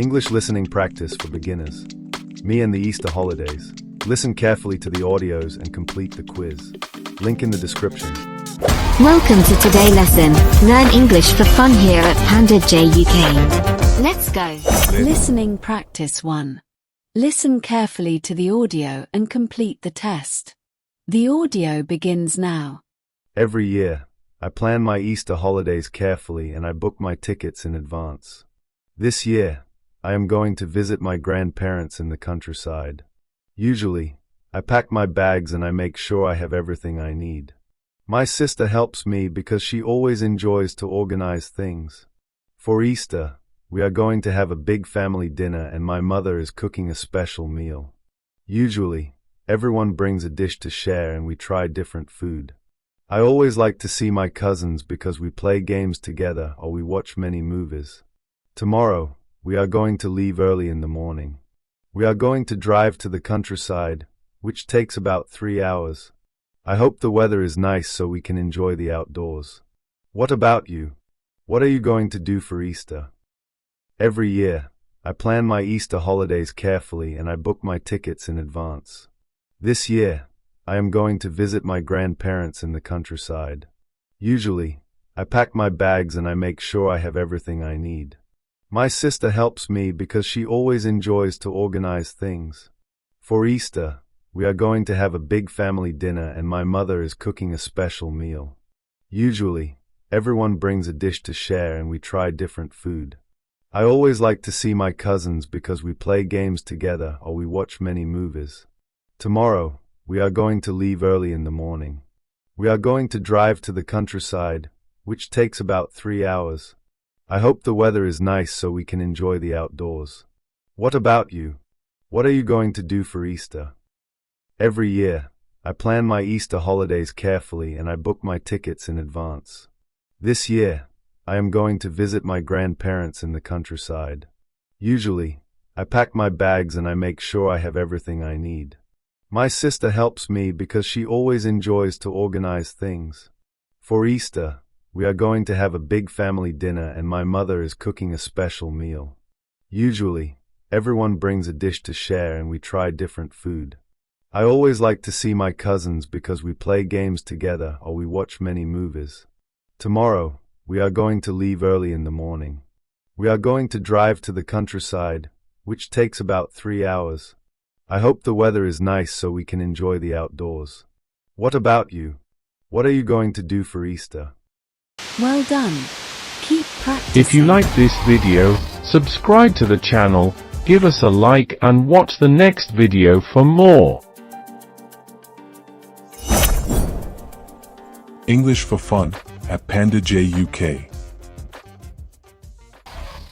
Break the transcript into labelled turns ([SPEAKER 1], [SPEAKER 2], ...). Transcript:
[SPEAKER 1] English listening practice for beginners. Me and the Easter holidays. Listen carefully to the audios and complete the quiz. Link in the description.
[SPEAKER 2] Welcome to today's lesson. Learn English for fun here at Panda J UK. Let's go.
[SPEAKER 3] Listening practice 1. Listen carefully to the audio and complete the test. The audio begins now.
[SPEAKER 1] Every year, I plan my Easter holidays carefully and I book my tickets in advance. This year, I am going to visit my grandparents in the countryside. Usually, I pack my bags and I make sure I have everything I need. My sister helps me because she always enjoys to organize things. For Easter, we are going to have a big family dinner and my mother is cooking a special meal. Usually, everyone brings a dish to share and we try different food. I always like to see my cousins because we play games together or we watch many movies. Tomorrow, we are going to leave early in the morning. We are going to drive to the countryside, which takes about 3 hours. I hope the weather is nice so we can enjoy the outdoors. What about you? What are you going to do for Easter? Every year, I plan my Easter holidays carefully and I book my tickets in advance. This year, I am going to visit my grandparents in the countryside. Usually, I pack my bags and I make sure I have everything I need. My sister helps me because she always enjoys to organize things. For Easter, we are going to have a big family dinner and my mother is cooking a special meal. Usually, everyone brings a dish to share and we try different food. I always like to see my cousins because we play games together or we watch many movies. Tomorrow, we are going to leave early in the morning. We are going to drive to the countryside, which takes about 3 hours. I hope the weather is nice so we can enjoy the outdoors. What about you? What are you going to do for Easter? Every year, I plan my Easter holidays carefully and I book my tickets in advance. This year, I am going to visit my grandparents in the countryside. Usually, I pack my bags and I make sure I have everything I need. My sister helps me because she always enjoys to organize things. For Easter, we are going to have a big family dinner and my mother is cooking a special meal. Usually, everyone brings a dish to share and we try different food. I always like to see my cousins because we play games together or we watch many movies. Tomorrow, we are going to leave early in the morning. We are going to drive to the countryside, which takes about 3 hours. I hope the weather is nice so we can enjoy the outdoors. What about you? What are you going to do for Easter?
[SPEAKER 3] Well done. Keep practicing.
[SPEAKER 4] If you like this video, subscribe to the channel, give us a like and watch the next video for more.
[SPEAKER 5] English for fun at Panda J UK.